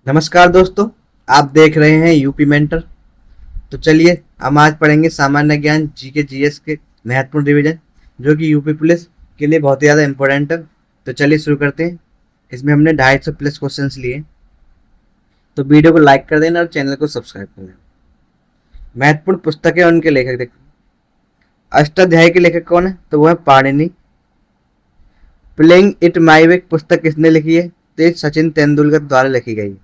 नमस्कार दोस्तों। आप देख रहे हैं यूपी मेंटर। तो चलिए हम आज पढ़ेंगे सामान्य ज्ञान जीके जीएस के महत्वपूर्ण रिवीजन, जो कि यूपी पुलिस के लिए बहुत ही ज़्यादा इंपॉर्टेंट है। तो चलिए शुरू करते हैं। इसमें हमने 250 प्लस क्वेश्चंस लिए। तो वीडियो को लाइक कर देना और चैनल को सब्सक्राइब कर देना। महत्वपूर्ण पुस्तकें और उनके लेखक देखो। अष्टाध्यायी के लेखक कौन है? तो वो है पाणिनि। प्लेइंग इट माई वे पुस्तक किसने लिखी है? तो ये सचिन तेंदुलकर द्वारा लिखी गई।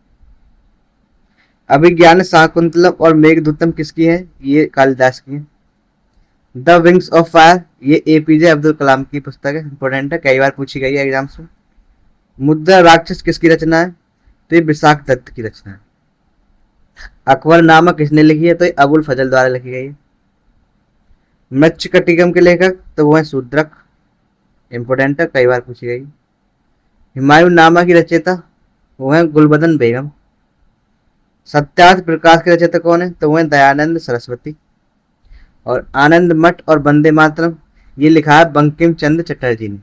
अभिज्ञान शाकुंतलम और मेघदूतम किसकी है? ये कालिदास की है। द विंग्स ऑफ फायर ये एपीजे अब्दुल कलाम की पुस्तक है, इंपॉर्टेंट है, कई बार पूछी गई है एग्जाम्स में। मुद्रा राक्षस किसकी रचना है? तो ये विशाख दत्त की रचना है। अकबरनामा किसने लिखी है? तो ये अबुल फजल द्वारा लिखी गई है। मृच्छकटिकम के लेखक तो वो है शूद्रक, इंपॉर्टेंट है, कई बार पूछी गई। हुमायूं नामा की रचयिता वो है गुलबदन बेगम। सत्यार्थ प्रकाश के रचयिता कौन है? तो वो है दयानंद सरस्वती। और आनंद मठ और वंदे मातरम ये लिखा है बंकिम चंद्र चटर्जी ने।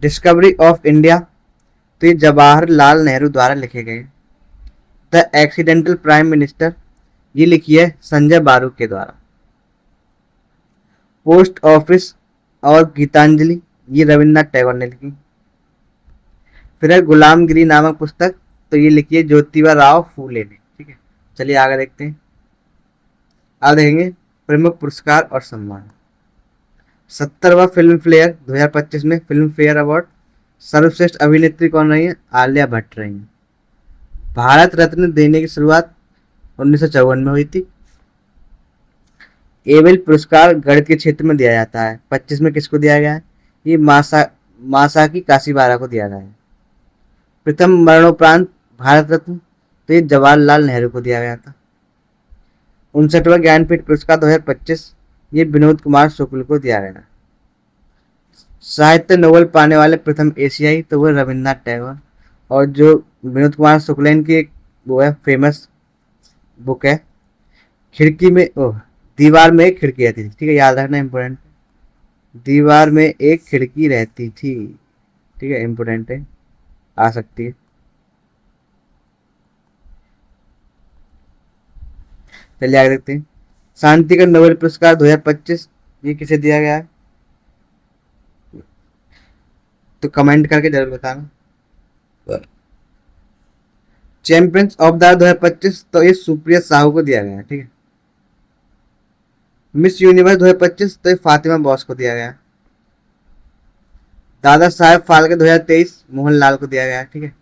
डिस्कवरी ऑफ इंडिया तो ये जवाहरलाल नेहरू द्वारा लिखे गए। द एक्सीडेंटल प्राइम मिनिस्टर ये लिखी है संजय बारू के द्वारा। पोस्ट ऑफिस और गीतांजलि ये रविन्द्रनाथ टैगोर ने लिखी। फिर है गुलामगिरी नामक पुस्तक, तो ये लिखी है ज्योतिबा राव फूले ने। ठीक है, चलिए आगे देखते हैं। अब देखेंगे प्रमुख पुरस्कार और सम्मान। 70वां फिल्म फेयर 2025 में फिल्म फेयर अवार्ड सर्वश्रेष्ठ अभिनेत्री कौन रही है? आलिया भट्ट रही है। भारत रत्न देने की शुरुआत 1954 में हुई थी। एबेल पुरस्कार गणित के क्षेत्र में दिया जाता है। 25 में किसको दिया गया है? ये मासाकी काशीबारा को दिया गया है। प्रथम मरणोपरांत भारत रत्न तो ये जवाहरलाल नेहरू को दिया गया था। 59वां ज्ञानपीठ पुरस्कार 2025 ये विनोद कुमार शुक्ल को दिया गया। साहित्य नोबेल पाने वाले प्रथम एशियाई तो वो रविन्द्रनाथ टैगोर। और जो विनोद कुमार शुक्ल की एक वो है फेमस बुक है खिड़की में दीवार में एक खिड़की रहती थी। ठीक है, याद रखना, इंपॉर्टेंट। दीवार में एक खिड़की रहती थी। ठीक है, इंपॉर्टेंट है, आ सकती है। चलिए आगे देखते हैं। शांति का नोबेल पुरस्कार 2025 ये किसे दिया गया है? तो कमेंट करके जरूर बताना। चैंपियंस ऑफ द 2025 तो ये सुप्रिया साहू को दिया गया है। ठीक है। मिस यूनिवर्स 2025 तो ये फातिमा बॉस को दिया गया। दादा साहेब फाल्के 2023 मोहनलाल को दिया गया। ठीक है।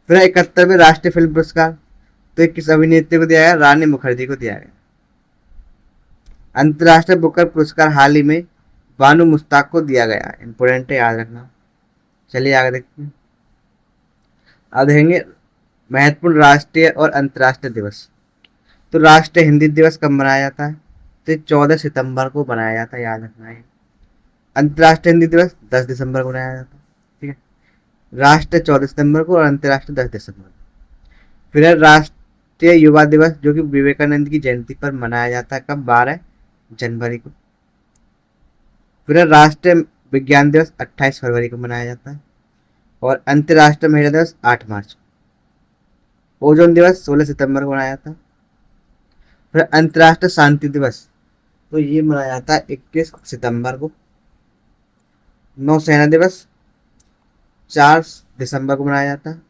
फिर 71वें राष्ट्रीय फिल्म पुरस्कार तो ये किस अभिनेत्री को दिया गया? रानी मुखर्जी को दिया गया। अंतर्राष्ट्रीय बुकर पुरस्कार हाल ही में बानू मुश्ताक को दिया गया है, इंपोर्टेंट है, याद रखना। चलिए आगे देखते हैं। अब देखेंगे महत्वपूर्ण राष्ट्रीय और अंतर्राष्ट्रीय दिवस। तो राष्ट्रीय हिंदी दिवस कब मनाया जाता है? तो 14 सितंबर को मनाया जाता है, याद रखना है। अंतर्राष्ट्रीय हिंदी दिवस 10 दिसंबर को मनाया जाता है। ठीक है, राष्ट्रीय 14 सितंबर को और अंतर्राष्ट्रीय 10 दिसंबर को। फिर है राष्ट्रीय युवा दिवस, जो कि विवेकानंद की जयंती पर मनाया जाता है। कब? 12 जनवरी को। फिर है राष्ट्रीय विज्ञान दिवस 28 फरवरी को मनाया जाता है। और अंतर्राष्ट्रीय महिला दिवस 8 मार्च को। ओजोन दिवस 16 सितंबर को मनाया जाता है। फिर अंतर्राष्ट्रीय शांति दिवस तो ये मनाया जाता है 21 सितंबर को। नौसेना दिवस 4 दिसंबर को मनाया जाता है।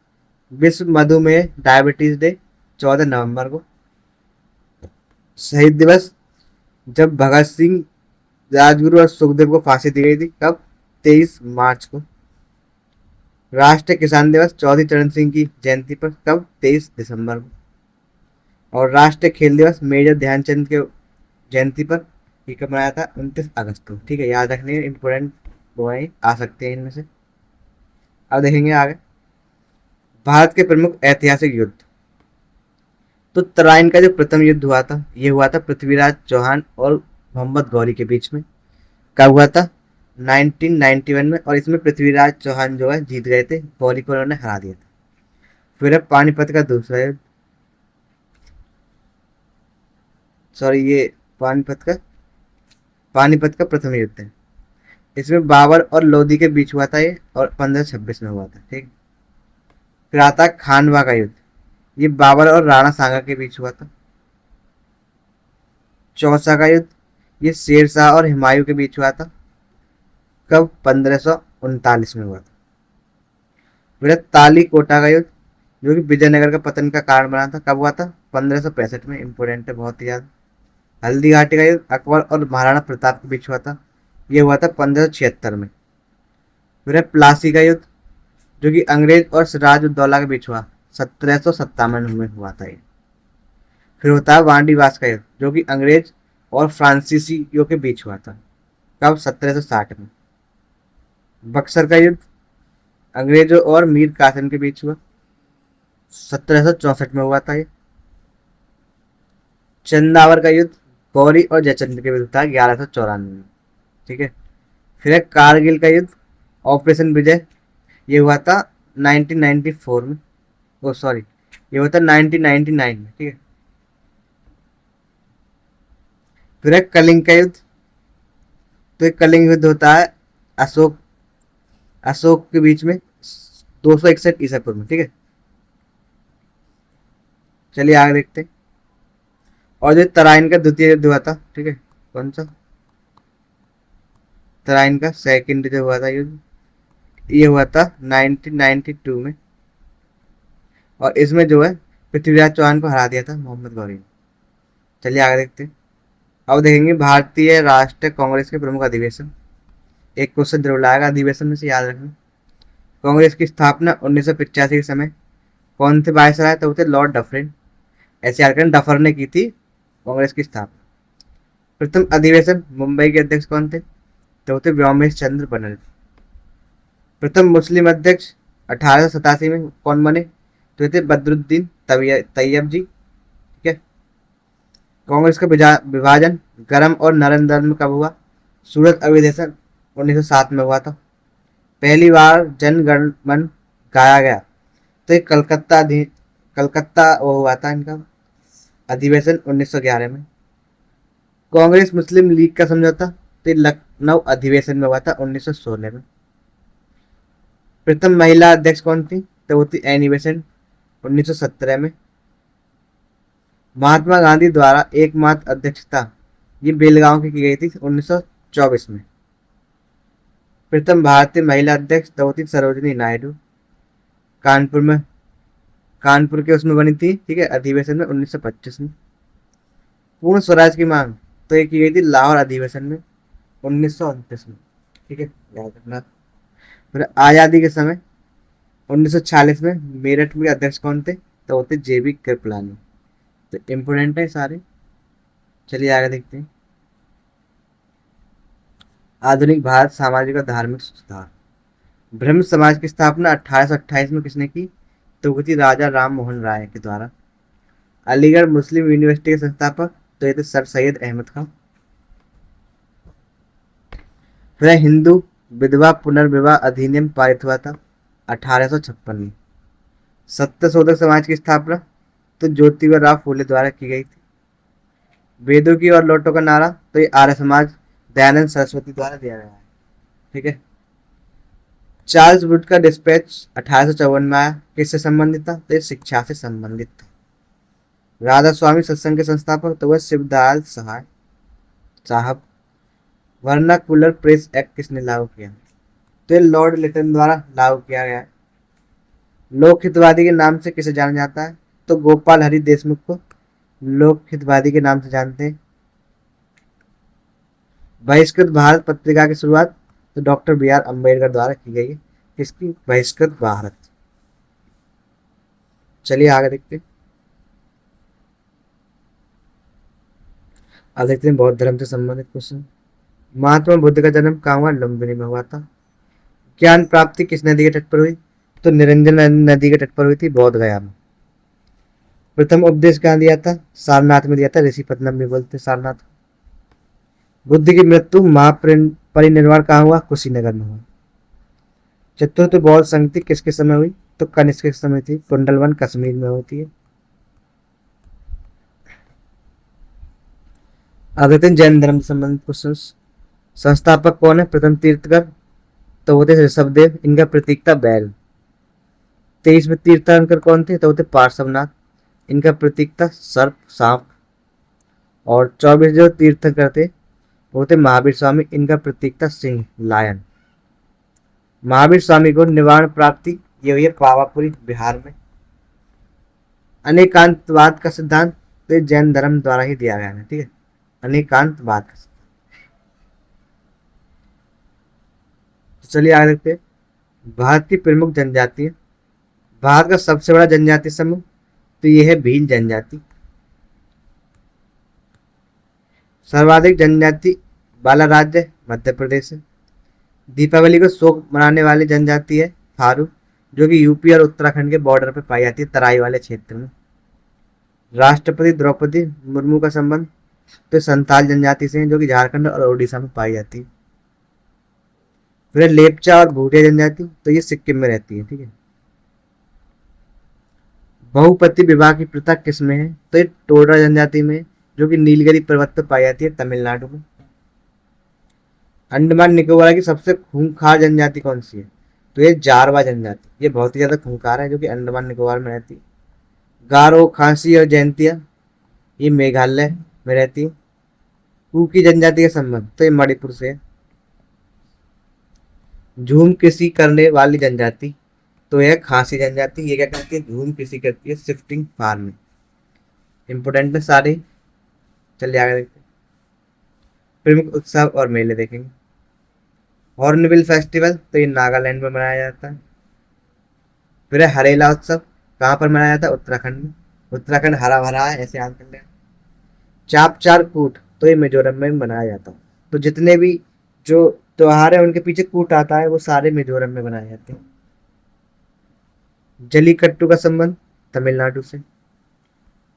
विश्व मधुमेह डायबिटीज डे 14 नवंबर को। शहीद दिवस जब भगत सिंह, राजगुरु और सुखदेव को फांसी दी गई थी, कब? 23 मार्च को। राष्ट्रीय किसान दिवस चौधरी चरण सिंह की जयंती पर, कब? 23 दिसंबर को। और राष्ट्रीय खेल दिवस मेजर ध्यानचंद के जयंती पर ये कब मनाया था? 29 अगस्त को। ठीक है, याद रखने इंपोर्टेंट वो है, आ सकते हैं इनमें से। अब देखेंगे आगे भारत के प्रमुख ऐतिहासिक युद्ध। तो तराइन का जो प्रथम युद्ध हुआ था ये हुआ था पृथ्वीराज चौहान और मोहम्मद गौरी के बीच में। कब हुआ था? 1991 में। और इसमें पृथ्वीराज चौहान जो है जीत गए थे, गौरी को उन्होंने हरा दिया था। फिर है पानीपत का दूसरा युद्ध, सॉरी ये पानीपत का प्रथम युद्ध है। इसमें बाबर और लोधी के बीच हुआ था ये, और 1526 में हुआ था। ठीक। फिर आता है खानवा का युद्ध, ये बाबर और राणा सांगा के बीच हुआ था। चौसा का युद्ध, ये शेर शाह और हुमायूं के बीच हुआ था। कब? 1539 में हुआ था। फिर है ताली कोटा का युद्ध, जो कि विजयनगर का पतन का कारण बना था। कब हुआ था? 1565 में। इंपोर्टेंट है बहुत ही ज्यादा। हल्दी घाटी का युद्ध अकबर और महाराणा प्रताप के बीच हुआ था, ये हुआ था 1576 में। फिर है प्लासी का युद्ध, जो कि अंग्रेज और सिराजुद्दौला के बीच हुआ, 1757 में हुआ था ये। फिर होता है वांडीवास का युद्ध, जो कि अंग्रेज और फ्रांसीसियों के बीच हुआ था। कब? 1760 में। बक्सर का युद्ध अंग्रेजों और मीर कासिम के बीच हुआ, 1764 में हुआ था ये। चंदावर का युद्ध गौरी और जयचंद्र के विरुद्ध था, 1194 में। ठीक है। फिर है कारगिल का युद्ध, ऑपरेशन विजय, ये हुआ था 1994 में। ओ सॉरी, ये हुआ था 1999 में। ठीक है। फिर है कलिंग का युद्ध, तो एक कलिंग युद्ध होता है अशोक अशोक के बीच में 261 ईसा पूर्व में। ठीक है। चलिए आगे देखते हैं। और जो तराइन का द्वितीय युद्ध हुआ था, ठीक है, कौन सा? तराइन का सेकंड जो हुआ था युद्ध, ये हुआ था 1992 में। और इसमें जो है पृथ्वीराज चौहान को हरा दिया था मोहम्मद गौरी ने। चलिए आगे देखते हैं। अब देखेंगे भारतीय राष्ट्रीय कांग्रेस के प्रमुख अधिवेशन। एक क्वेश्चन जरूर लाएगा अधिवेशन में से, याद रखना। कांग्रेस की स्थापना 1985 के समय कौन से वायसराय थे? वो थे लॉर्ड डफरिन। एस.आर. डफर ने की थी कांग्रेस की स्थापना। प्रथम अधिवेशन मुंबई के अध्यक्ष कौन थे? तो वो थे व्योमेश चंद्र बनर्जी। प्रथम मुस्लिम अध्यक्ष 1887 में कौन बने? तो ये थे बदरुद्दीन तैयब जी। ठीक है। कांग्रेस का विभाजन गरम और नरम दल में कब हुआ? सूरत अधिवेशन 1907 में हुआ था। पहली बार जन गण मन गाया गया, तो ये कलकत्ता वो हुआ था इनका अधिवेशन 1911 में। कांग्रेस मुस्लिम लीग का समझौता तो ये लखनऊ अधिवेशन में हुआ था 1916 में। प्रथम महिला अध्यक्ष कौन थी? तो वो थी एनी बेसेंट 1917 में। महात्मा गांधी द्वारा एकमात्र अध्यक्षता ये बेलगांव की गई थी 1924 में। प्रथम भारतीय महिला अध्यक्ष तो वो थी सरोजिनी नायडू, कानपुर के उसमें बनी थी। ठीक है, अधिवेशन में 1925 में। पूर्ण स्वराज की मांग तो ये की गई थी लाहौर अधिवेशन में 1929 में। ठीक है, याद रखना। फिर आज़ादी के समय 1946 में मेरठ में अध्यक्ष कौन थे? तो होते JB कृपलानी। तो इम्पोर्टेंट है सारे। चलिए आगे देखते हैं। आधुनिक भारत सामाजिक और धार्मिक सुधार। ब्रह्म समाज की स्थापना 1828 में किसने की? तो वो थी राजा राम मोहन राय के द्वारा। अलीगढ़ मुस्लिम यूनिवर्सिटी के संस्थापक तो ये थे सर सैयद अहमद खान। फिर हिंदू विधवा पुनर्विवाह अधिनियम पारित हुआ था 1856 में। सत्य शोधक समाज की स्थापना तो ज्योतिबा राव फूले द्वारा की गई थी। वेदों की और लौटों का नारा तो ये आर्य समाज दयानंद सरस्वती द्वारा दिया गया है। ठीक है। चार्ल्स वुड का डिस्पैच 1854 में आया, किससे संबंधित था? तो ये शिक्षा से संबंधित था। राधा स्वामी सत्संग के संस्थापक तो वह शिवदयाल सहाय साहब। वर्नाकुलर प्रेस एक्ट किसने लागू किया? तो ये लॉर्ड लिटन द्वारा लागू किया गया है। लोक हितवादी के नाम से किसे जाना जाता है? तो गोपाल हरि देशमुख को लोक हितवादी के नाम से जानते हैं। बहिष्कृत भारत पत्रिका की शुरुआत तो डॉक्टर BR अम्बेडकर द्वारा की गई है। किसकी? बहिष्कृत भारत। चलिए आगे देखते हैं। अब देखते हैं बौद्ध धर्म से संबंधित क्वेश्चन। महात्मा बुद्ध का जन्म कहाँ हुआ? लुम्बिनी में हुआ था। ज्ञान प्राप्ति किस नदी के तट पर हुई? तो निरंजन नदी के तट पर हुई थी, बोध गया में। प्रथम उपदेश कहाँ दिया था? सारनाथ में दिया था, ऋषिपत्तनम भी बोलते सारनाथ। बुद्ध की मृत्यु महापरिनिर्वाण कहाँ हुआ? कुशीनगर में हुआ। चतुर्थ बौद्ध संगति किसके समय हुई? तो कनिष्क के समय थी, कुंडलवन कश्मीर में होती है। आगे जैन धर्म से संबंधित क्वेश्चन। संस्थापक कौन है? प्रथम तीर्थकर तो होते ऋषभदेव, इनका प्रतीक था बैल। 23वें तीर्थंकर कौन थे? तो वो थे पार्श्वनाथ, इनका प्रतीक था सर्प सांप। और 24 जो तीर्थंकर थे वो थे महावीर स्वामी, इनका प्रतीक था सिंह लायन। महावीर स्वामी को निवारण प्राप्ति ये हुई है पावापुरी बिहार में। अनेकांतवाद का सिद्धांत तो जैन धर्म द्वारा ही दिया गया है, ठीक है, अनेकांतवाद का सिद्धांत। तो चलिए आगे देखते हैं। भारत की प्रमुख जनजाति। भारत का सबसे बड़ा जनजाति समूह तो ये है भील जनजाति। सर्वाधिक जनजाति वाला राज्य मध्य प्रदेश है। दीपावली को शोक मनाने वाली जनजाति है थारू, जो कि यूपी और उत्तराखंड के बॉर्डर पर पाई जाती है, तराई वाले क्षेत्र में। राष्ट्रपति द्रौपदी मुर्मू का संबंध तो संथाल जनजाति से है, जो कि झारखंड और उड़ीसा में पाई जाती है। फिर लेपचा और भूटिया जनजाति तो ये सिक्किम में रहती है, ठीक है। बहुपति विवाह की प्रथा किस में है? तो ये टोडा जनजाति में, जो कि नीलगिरी पर्वत पर पाई जाती है, तमिलनाडु में। अंडमान निकोबार की सबसे खूंखार जनजाति कौन सी है? तो ये जारवा जनजाति, ये बहुत ही ज्यादा खूंखार है, जो कि अंडमान निकोबार में रहती है। गारो, खासी और जैंतिया ये मेघालय में रहती है। कुकी जनजाति का संबंध तो ये मणिपुर से है। झूम कृषि करने वाली जनजाति तो यह खासी जनजाति, ये क्या करती है? झूम कृषि करती है, शिफ्टिंग फार्मिंग। इंपोर्टेंट है सारे। चलिए आगे देखते हैं। प्रमुख उत्सव और मेले देखेंगे। हॉर्नबिल फेस्टिवल तो ये नागालैंड में मनाया जाता है। फिर है हरेला उत्सव, कहाँ पर मनाया जाता है? उत्तराखंड में। उत्तराखंड हरा भरा है, ऐसे याद कर लें। चाप चार कूट तो ये मिजोरम में मनाया जाता है। तो जितने भी जो त्योहार है उनके पीछे कूट आता है, वो सारे मिजोरम में मनाए जाते हैं। जलीकट्टू का संबंध तमिलनाडु से।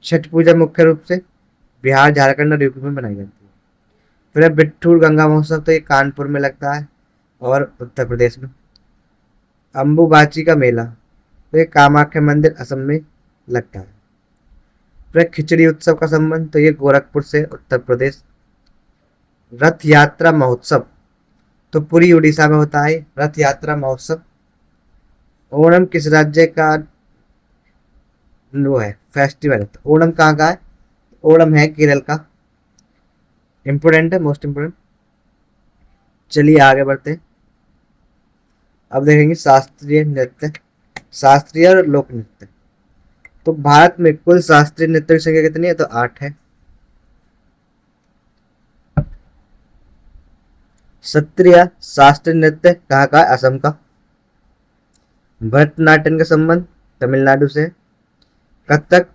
छठ पूजा मुख्य रूप से बिहार, झारखंड और यूपी में मनाई जाती है। फिर है बिट्ठूर गंगा महोत्सव, तो ये कानपुर में लगता है और उत्तर प्रदेश में। अम्बुबाची का मेला तो ये कामाख्या मंदिर असम में लगता है। फिर खिचड़ी उत्सव का संबंध तो ये गोरखपुर से, उत्तर प्रदेश। रथ यात्रा महोत्सव तो पूरी उड़ीसा में होता है रथ यात्रा महोत्सव। ओणम किस राज्य का वो है फेस्टिवल? तो ओणम कहाँ का है? ओणम है केरल का। इंपोर्टेंट है, मोस्ट इंपोर्टेंट। चलिए आगे बढ़ते हैं। अब देखेंगे शास्त्रीय नृत्य, शास्त्रीय और लोक नृत्य। तो भारत में कुल शास्त्रीय नृत्य की संख्या कितनी है? तो 8 है। क्षत्रिय शास्त्रीय नृत्य कहाँ का है? असम का। भरतनाट्यम का संबंध तमिलनाडु से। कथक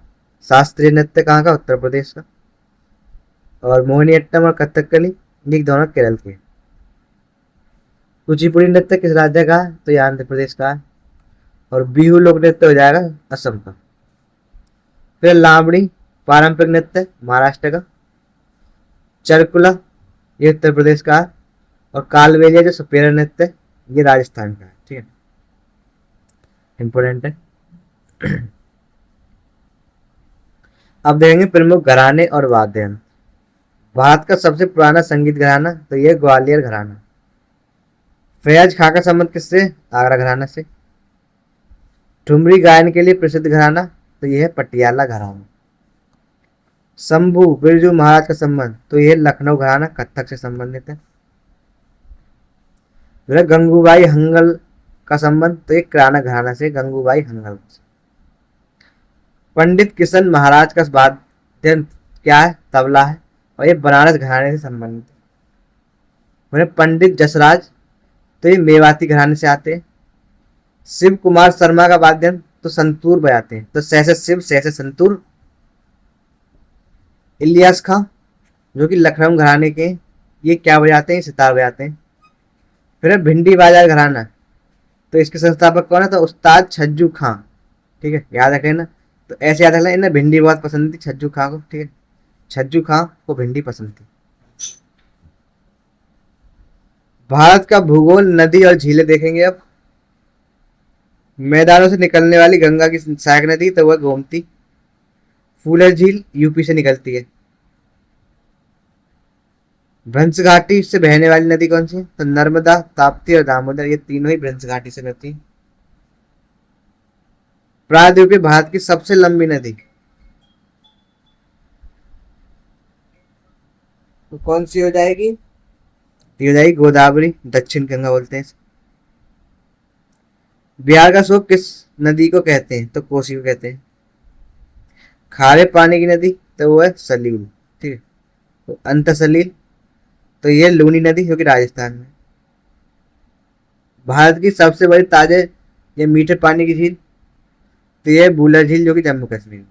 शास्त्रीय नृत्य कहाँ का? उत्तर प्रदेश का। और मोहिनीअट्टम और कथकली ये दोनों केरल के। कुचिपुड़ी नृत्य किस राज्य का है? तो ये आंध्र प्रदेश का है। और बिहू लोक नृत्य हो जाएगा असम का। फिर लावणी पारंपरिक नृत्य महाराष्ट्र का। चरकुला ये उत्तर प्रदेश का है। और कालबेलिया जो सपेरा नृत्य ये राजस्थान का है, ठीक है, इंपोर्टेंट है। अब देखेंगे प्रमुख घराने और वाद्य यंत्र। भारत का सबसे पुराना संगीत घराना तो यह ग्वालियर घराना। फैज खां का संबंध किससे? आगरा घराना से। ठुमरी गायन के लिए प्रसिद्ध घराना तो यह है पटियाला घराना। शंभू बिरजू महाराज का संबंध तो यह लखनऊ घराना, कथक से संबंधित है। गंगूबाई हंगल का संबंध तो एक किराना घराना से, गंगूबाई हंगल से। पंडित किशन महाराज का वाद्य क्या है? तबला है, और ये बनारस घराने से संबंधित है। पंडित जसराज तो ये मेवाती घराने से आते हैं। शिव कुमार शर्मा का वाद्य तो संतूर बजाते हैं, तो सहसे शिव सहसे संतूर। इलियास खां जो कि लखनऊ घराने के, ये क्या बजाते हैं? सितार बजाते हैं। फिर भिंडी बाजार घराना, तो इसके संस्थापक कौन है? तो उस्ताद छज्जू खां, ठीक है, याद रखें ना। तो ऐसे याद रखना, इन्हें भिंडी बहुत पसंद थी छज्जू खां को, ठीक है, छज्जू खां को भिंडी पसंद थी। भारत का भूगोल, नदी और झीलें देखेंगे अब। मैदानों से निकलने वाली गंगा की सहायक नदी तो वह गोमती। फूलर झील यूपी से निकलती है। भ्रंश घाटी से बहने वाली नदी कौन सी है? तो नर्मदा, ताप्ती और दामोदर, ये तीनों ही भ्रंश घाटी से बहती है। प्रायद्वीप में भारत की सबसे लंबी नदी तो कौन सी हो जाएगी? ये हो जाएगी गोदावरी, दक्षिण गंगा बोलते हैं इसे। बिहार का सूप किस नदी को कहते हैं? तो कोसी को कहते हैं। खारे पानी की नदी तो वो है सलील, ठीक है। तो अंतसलील तो ये लूनी नदी जो कि राजस्थान में। भारत की सबसे बड़ी ताजे ये मीठे पानी की झील तो ये बूलर झील जो कि जम्मू कश्मीर में।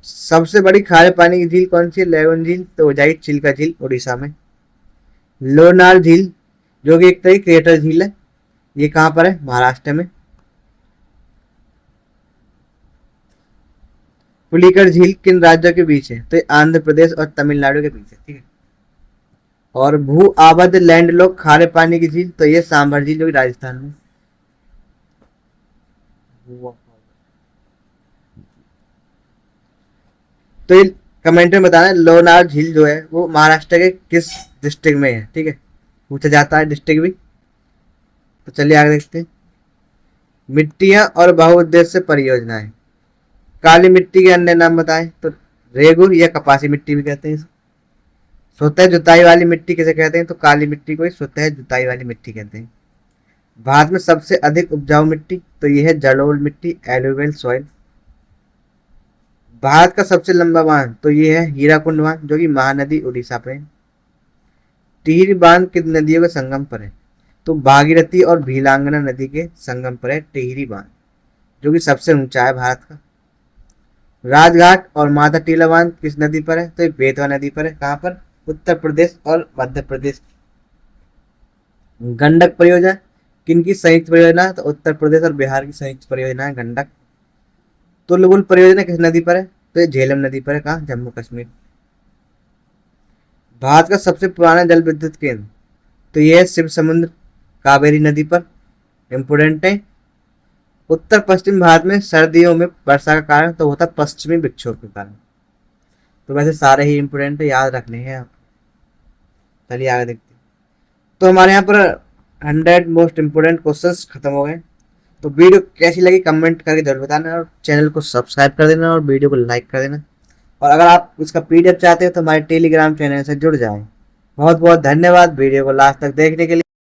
सबसे बड़ी खारे पानी की झील कौन सी है? लेगन झील तो हो जाएगी चिल्का झील उड़ीसा में। लोनार झील जो कि एक तरह की क्रिएटर झील है, ये कहाँ पर है? महाराष्ट्र में। पुलिकर झील किन राज्यों के बीच है? तो ये आंध्र प्रदेश और तमिलनाडु के बीच है, ठीक है। और भू आबद्ध लैंडलॉक खारे पानी की झील तो ये सांभर झील जो कि राजस्थान में। तो ये कमेंट में बताना लोनार झील जो है वो महाराष्ट्र के किस डिस्ट्रिक्ट में है, ठीक है। पूछा जाता है डिस्ट्रिक्ट भी। तो चलिए आगे देखते हैं। मिट्टियां और बहुउद्देश्य परियोजनाएं। काली मिट्टी के अन्य नाम बताएं? तो रेगुर या कपासी मिट्टी भी कहते हैं इसे। स्वतः जुताई वाली मिट्टी किसे कहते हैं? तो काली मिट्टी को ही स्वतः जुताई वाली मिट्टी कहते हैं। भारत में सबसे अधिक उपजाऊ मिट्टी तो यह है जलोढ़ मिट्टी, एलुवियल सॉइल। भारत का सबसे लंबा बांध तो ये है हीराकुंड बांध जो कि महानदी उड़ीसा पे है। टिहरी बांध किन नदियों के संगम पर है? तो भागीरथी और भीलांगना नदी के संगम पर है टिहरी बांध जो कि सबसे ऊंचा है भारत का। राजघाट और माता टीला बांध किस नदी पर है? तो ये बेतवा नदी पर है। कहाँ पर? उत्तर प्रदेश और मध्य प्रदेश। गंडक परियोजना किनकी संयुक्त परियोजना? तो उत्तर प्रदेश और बिहार की संयुक्त परियोजना है गंडक। तुलबुल परियोजना किस नदी पर है? तो ये झेलम नदी पर है। कहाँ? जम्मू कश्मीर। भारत का सबसे पुराना जल विद्युत केंद्र तो यह है शिव समुद्र कावेरी नदी पर। इंपोर्टेंट है। उत्तर पश्चिम भारत में सर्दियों में वर्षा का कारण तो होता पश्चिमी विक्षोभ के कारण। तो वैसे सारे ही इंपोर्टेंट है, याद रखने हैं आप। चलिए आगे देखते हैं। तो हमारे यहाँ पर 100 मोस्ट इम्पोर्टेंट क्वेश्चंस खत्म हो गए। तो वीडियो कैसी लगी कमेंट करके जरूर बताना और चैनल को सब्सक्राइब कर देना और वीडियो को लाइक कर देना। और अगर आप इसका पीडीएफ चाहते हो तो हमारे टेलीग्राम चैनल से जुड़ जाएं। बहुत बहुत धन्यवाद वीडियो को लास्ट तक देखने के लिए।